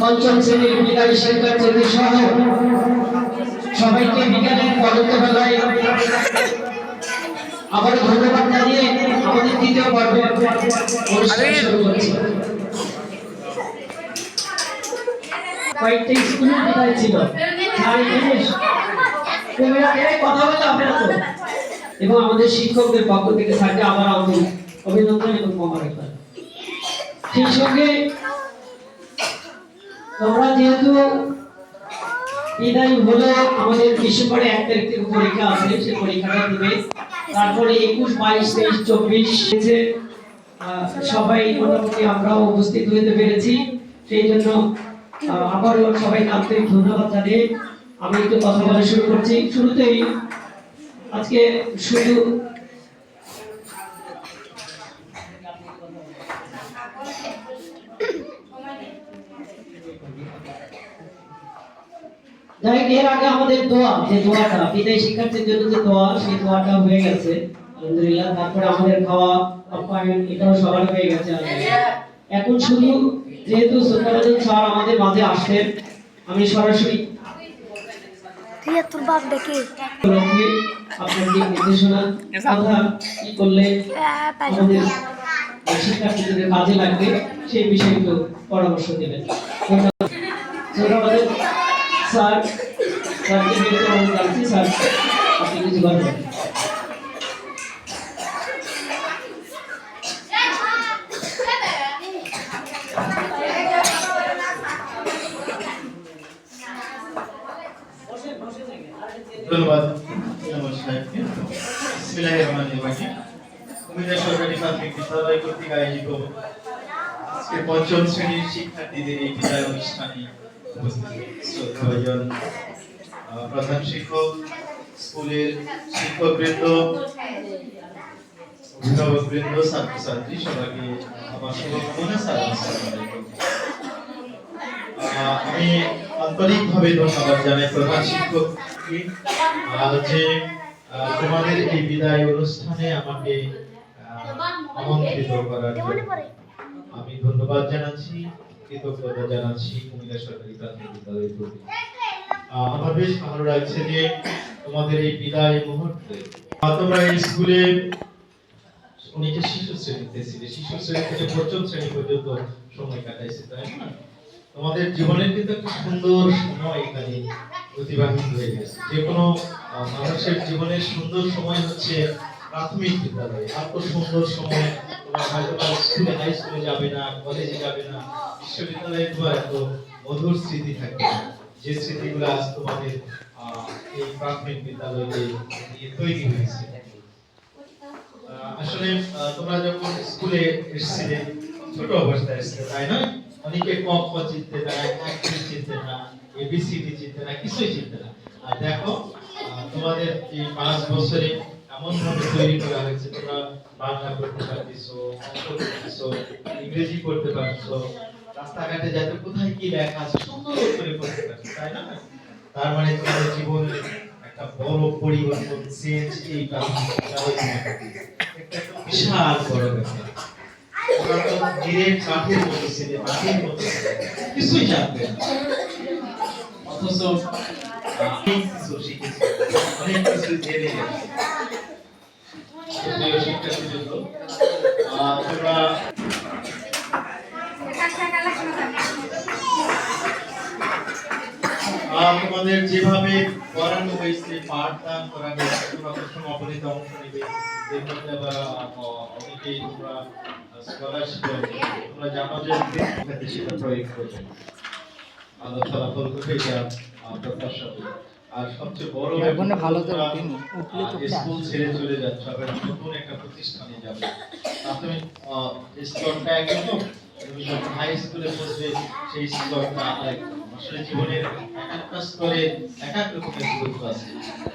পঞ্চম শ্রেণীর বিদায়ী শিক্ষার্থী সহ সবাইকে বিজ্ঞানের পদত্ব বেলায় আবার ধন্যবাদ জানিয়ে আমাদের দ্বিতীয় পর্বের অনুষ্ঠান শুরু করছি। কয়েকটা স্কুলের বিদায় ছিল, কথা বলে আপনারা তো, এবং আমাদের শিক্ষকদের পক্ষ থেকে স্যারকে আবার অভিনন্দন এবং মোবারকবাদ। সেই সঙ্গে তোমরা যেহেতু বিদায় হলো, আমাদের ডিসেম্বরে 1 তারিখ থেকে পরীক্ষা আছে, সেই পরীক্ষাটা দিবে। তারপরে 21, 22, 23, 24 সবাই মোটামুটি আমরাও উপস্থিত হতে পেরেছি। সেই জন্য আবারও সবাইকে আন্তরিক ধন্যবাদ জানিয়ে আমি একটু কথা বলা শুরু করছি। শুরুতেই আজকে শুধু এর আগে আমাদের দোয়া, যে দোয়াটা বিদায়ী শিক্ষার্থীর জন্য যে দোয়া, সেই দোয়াটা হয়ে গেছে আলহামদুলিল্লাহ। তারপরে আমাদের খাওয়া আপ্যায়ন এটাও সবার হয়ে গেছে। এখন শুধু যেহেতু সুলতানুল স্যার আমাদের মাঝে আসছেন, আমি সরাসরি আপনার দিক নির্দেশনা কথা কি করলে আমাদের শিক্ষার্থীদের কাজে লাগবে সেই বিষয়ে একটু পরামর্শ দেবেন। ধন্যবাদ স্যার। স্যার আপনি কিছু বলবেন? ধন্যবাদ সাহেবকে। বিসমিল্লাহির রহমানির রহিম। কুমিল্লা সরকারি প্রাথমিক বিদ্যালয় কর্তৃক আয়োজিত আজকে পঞ্চম শ্রেণীর শিক্ষার্থীদের এই বিদায় অনুষ্ঠানে উপস্থিত শ্রদ্ধাভাজন প্রধান শিক্ষক, স্কুলের শিক্ষকবৃন্দ, অভিভাবকবৃন্দ, ছাত্রছাত্রী সবাইকে আমার শুভকামনা। আমি আন্তরিকভাবে ধন্যবাদ জানাই প্রধান শিক্ষককে যে তোমাদের এই বিদায় অনুষ্ঠানে আমাকে আমন্ত্রিত করার জন্য আমি ধন্যবাদ জানাচ্ছি, কৃতজ্ঞতা জানাচ্ছি কুমিল্লা সরকারি প্রাথমিক বিদ্যালয়ের প্রতি। আমার বেশ ভালো লাগছে যে তোমাদের এই বিদায় মুহূর্তে তোমরা এই স্কুলে অনেকে শিশু শ্রেণীতে ছিলে, শিশু শ্রেণী থেকে পঞ্চম শ্রেণী পর্যন্ত সময় কাটাইছে, তাই না? তোমাদের জীবনের কিন্তু একটা সুন্দর সময় এখানে অতিবাহিত হয়ে গেছে। যে কোনো মানুষের জীবনের সুন্দর সময় হচ্ছে প্রাথমিক বিদ্যালয়ে। এত সুন্দর সময় তোমরা হয়তো স্কুলে, হাই স্কুলে যাবে না, কলেজে যাবে না, বিশ্ববিদ্যালয়ে তোমার এত মধুর স্মৃতি থাকবে, যে স্মৃতিগুলো আজ তোমাদের এই প্রাথমিক বিদ্যালয়ে তৈরি হয়েছে। আসলে তোমরা যখন স্কুলে এসেছিলে, ছোট অবস্থায় এসেছিলে, তাই না? অনেকে ক খ চিনতে না, এক চিনতে না, এবিসিডি চিনতে না, কিছুই চিনতে না। আর দেখো তোমাদের এই 5 বছরে এমন ভাবে তৈরি করা হয়েছে, তোমরা বাংলা পড়তে পারতেছো, অঙ্ক পড়তেছো, ইংরেজি পড়তে পারছো, রাস্তাঘাটে যাতে কোথায় কি লেখা আছে সুন্দর করে পড়তে পারছো, তাই না? তার মানে তোমাদের জীবনে একটা বড় পরিবর্তন, চেঞ্জ এই প্রাথমিক বিদ্যালয়ে একটা বিশাল বড় ব্যাপার। তোমরা তো ডিরেক্ট কাঠের মতো ছিলে, মাটির মতো কিছুই জানতে না, অথচ অনেক কিছু শিখেছি, অনেক কিছু জেনে গেছি। প্রিয় শিক্ষার্থীবৃন্দ, তোমরা তোমাদের যেভাবে পড়ানো হয়েছে, পাঠদান করা হয়েছে, তোমরা প্রথম অপরিত অংশ নিবে, এর মধ্যে আবার অনেকেই তোমরা স্কলারশিপ, তোমরা জানো যে সেটা প্রয়োগ করবে, ভালো ফলাফল করবে, এটা প্রত্যাশা করি। আর সবচেয়ে বড় স্কুল ছেড়ে চলে যাচ্ছ, আবার নতুন একটা প্রতিষ্ঠানে যাবে। প্রাথমিক স্তরটা একরকম, তুমি যখন হাই স্কুলে বসবে সেই স্তরটা আরেক। আসলে জীবনের একটা স্তরে এক এক রকমের গুরুত্ব আছে।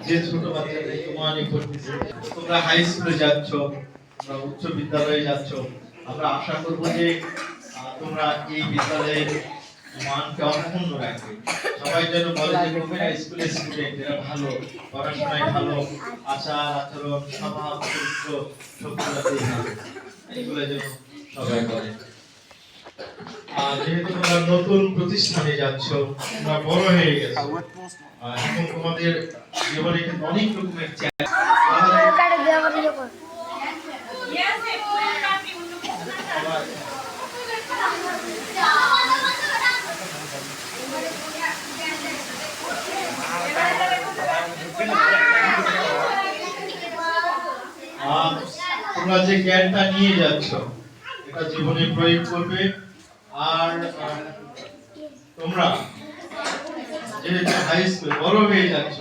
যে ছোট বাচ্চাদের তোমার পড়তেছে, তোমরা হাই স্কুলে যাচ্ছ, তোমরা উচ্চ বিদ্যালয়ে যাচ্ছ, আমরা আশা করবো যে তোমরা এই বিদ্যালয়ের মানকে অক্ষুণ্ণ রাখবে। সবাই যেন বলে যে কুমিল্লা স্কুলের স্টুডেন্ট এরা ভালো, পড়াশোনায় ভালো, আচার আচরণ, স্বভাব, চরিত্র সবগুলোতেই ভালো, এগুলো যেন সবাই করে। যেহেতু তোমরা নতুন প্রতিষ্ঠানে যাচ্ছ, তোমরা বড় হয়ে গেছো, এখন তোমাদের জীবনে কিন্তু অনেক রকমের চ্যালেঞ্জ। তোমরা যে জ্ঞানটা নিয়ে যাচ্ছ এটা জীবনে প্রয়োগ করবে। আর তোমরা যেহেতু হাই স্কুল বড় হয়ে যাচ্ছ,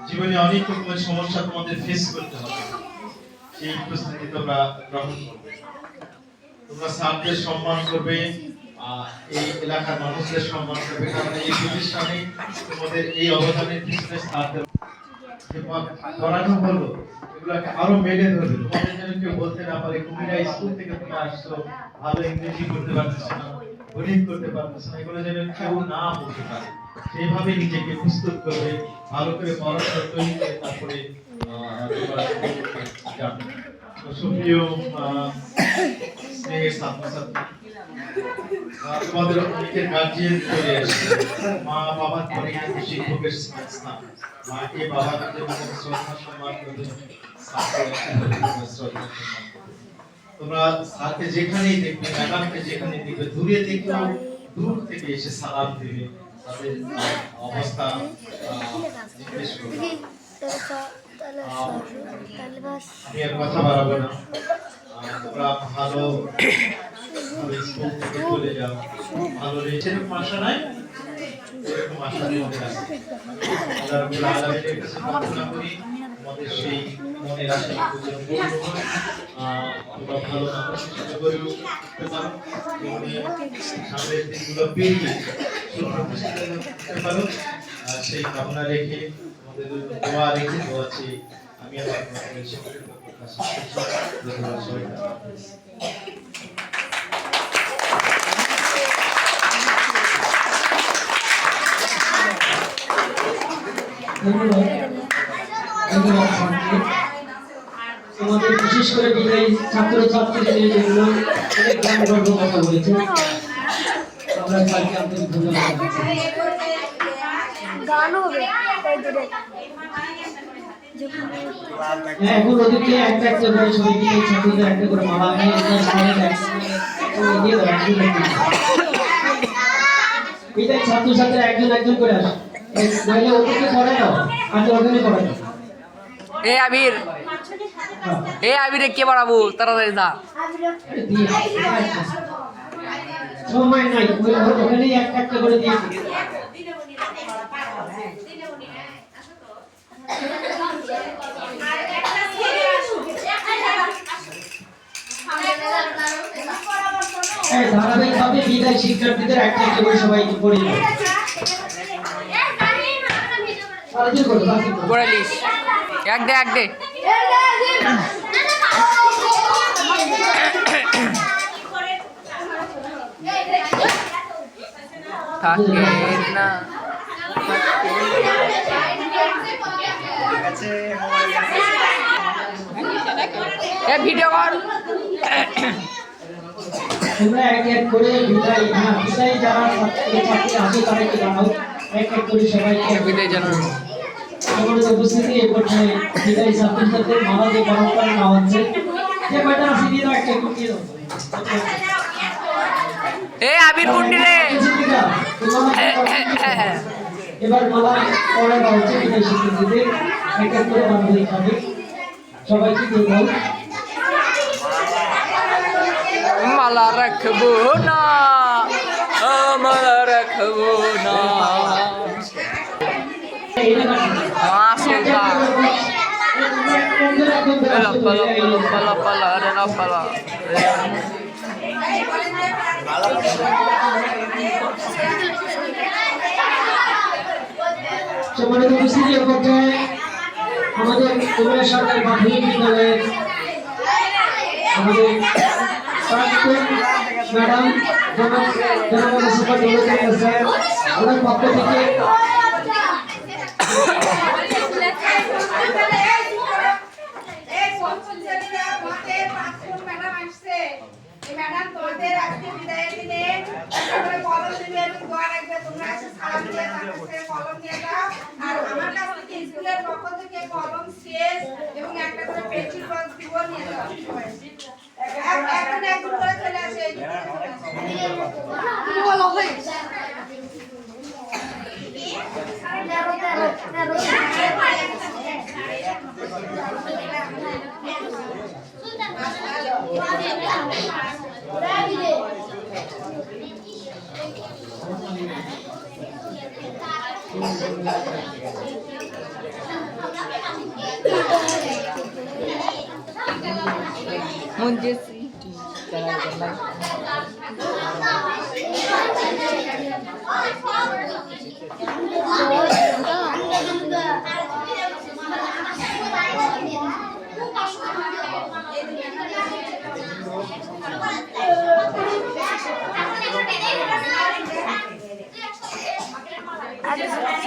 জীবনে অনেক রকমের সমস্যা তোমাদের ফেস করতে হবে, সেই প্রস্তুতি তোমরা গ্রহণ করবে। তোমরা স্যারদের সম্মান করবে, এই এলাকার মানুষদের সম্মান করবে, কারণ এই প্রতিষ্ঠানে তোমাদের এই অবদানের পিছনে স্যারদের করানো হলো এগুলোকে আরো মেলে ধরবে। তোমাদের যেন কেউ বলতে না পারে কুমিরা স্কুল থেকে তুমি আসছো, ভালো ইংরেজি করতে পারতেছ না, গণিত করতে পারতেছ না, এগুলো যেন কেউ না বলতে পারে। সেইভাবে নিজেকে প্রস্তুত করবে, ভালো করে পড়াশোনা তৈরি করে তারপরে যাবে। সুপ্রিয় স্নেহের ছাত্রছাত্রী, তোমাদের অনেকের গার্জিয়ান চলে আসছে, মা বাবার পরে কিন্তু শিক্ষকের স্থান। মাকে বাবাকে যেমন শ্রদ্ধা সম্মান করবে, তোমরা স্যারকে যেখানেই দেখবে, ম্যাডামকে যেখানে দেখবে, দূরে দেখলেও দূর থেকে এসে সালাম দিবে, তাদের অবস্থা জিজ্ঞেস করবে। আমি আর কথা বাড়াবো না, তোমরা ভালো স্কুল থেকে চলে যাও, ভালো সেরকম আশা নাই, এরকম আশা তোমাদের আছে। আল্লাহ রাব্বুল আলামিনের কাছে প্রার্থনা করি তোমাদের সেই মনের আশা পূরণ করুন। তোমরা ভালো মানুষ হিসেবে গড়ে উঠতে পারো, সামনের দিনগুলো পেরিয়ে সুপ্রতিষ্ঠিত হতে পারো, সেই কামনা রেখে তোমাদের দোয়া রেখে দোয়াচ্ছি। আমি আমার ধন্যবাদ সবাইকে। আমাদের বিশেষ করে বিদায়ী ছাত্রছাত্রীদের জন্য অনেক জ্ঞান গর্ব কথা বলেছে, আমরা স্যারকে আন্তরিক ধন্যবাদ জানাচ্ছি। এখন ওদেরকে একটা একটা করে ছবি দিয়ে ছাত্রদের একটা করে মালা নিয়ে বিদায়ী ছাত্রছাত্রীরা একজন একজন করে আসে, নাহলে ওদেরকে করে দাও, আজ ওখানে করে দাও। এ আবির, এ আবিরে কে বাড়াবো, তাড়াতাড়ি যা। সময় নাই, ওখানেই একটা একটা করে দিয়েছি। ধারাবাহিকভাবে বিদায় শিক্ষার্থীদের একটা একটা করে সবাইকে পড়ে দিই। পড়ালিস এক দে এক দে। থাকে না এ ভিডিও কর। তোমরা এক এক করে বিদায়, হ্যাঁ বিদায় যারা ছাত্রছাত্রী আছে তাদেরকে জানাও, এক এক করে সবাইকে বিদায় জানাও। আমাদের উপস্থিতি এই পর্যায়ে বিদায়ী ছাত্রছাত্রীদের মালা দিয়ে বরণ করে নেওয়া হচ্ছে। যে কয়টা আছে দিয়ে দাও, একটা একটু দিয়ে দাও। এ আবির কুন্ডি রে। এবার মালা পরে দেওয়া হচ্ছে বিদায়ী শিক্ষার্থীদের, এক এক করে বান্ধবী খাবে, সবাইকে দিয়ে দাও। মালা রাখবো না, মালা রাখবো না, সম্মানিত উপস্থিতি পর্যায়ে আমাদের কুমিল্লা সরকারি প্রাথমিক বিদ্যালয়ের আমাদের ম্যাডাম জনাব সুপার স্যার, ওনার পক্ষ থেকে ম্যাডাম তোমাদের আজকে বিদায়ের দিনে তোমরা কলম দিবে এবং দোয়া রাখবে তোমরা এসে সালাম দিয়ে তার কাছ থেকে কলম নিয়ে যাও আর আমার কাছ থেকে স্কুলের পক্ষ থেকে কলম স্কেল এবং একটা করে পেন্সিল বক্স দিব নিয়ে যাও এখন একজন করে চলে আসে এই দিকে বলো ভাই मुझे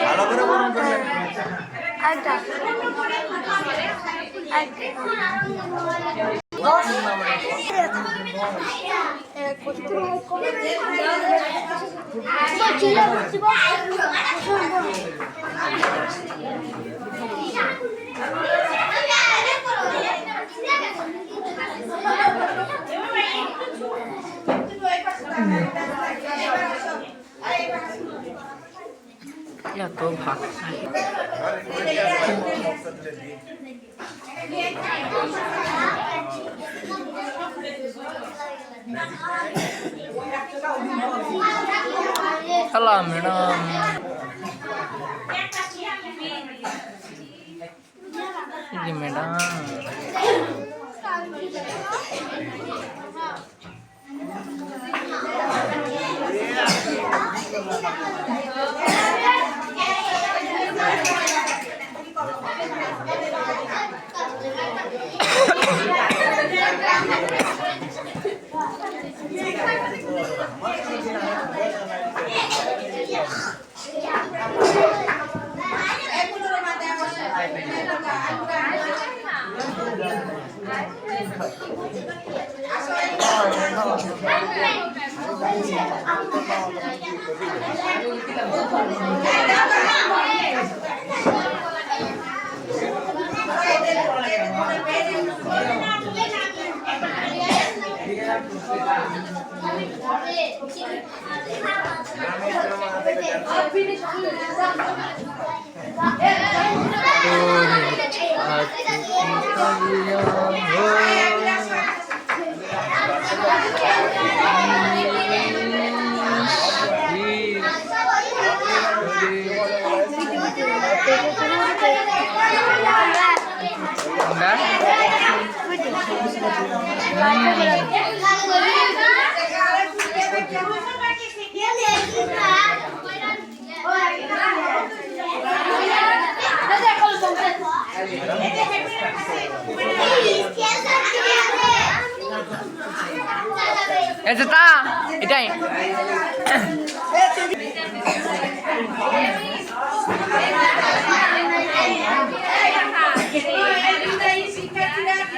ভালো করে বলুন या तो भाग हेलो मैडम जी मैडम ऐसे था इटाई শিক্ষার্থীরা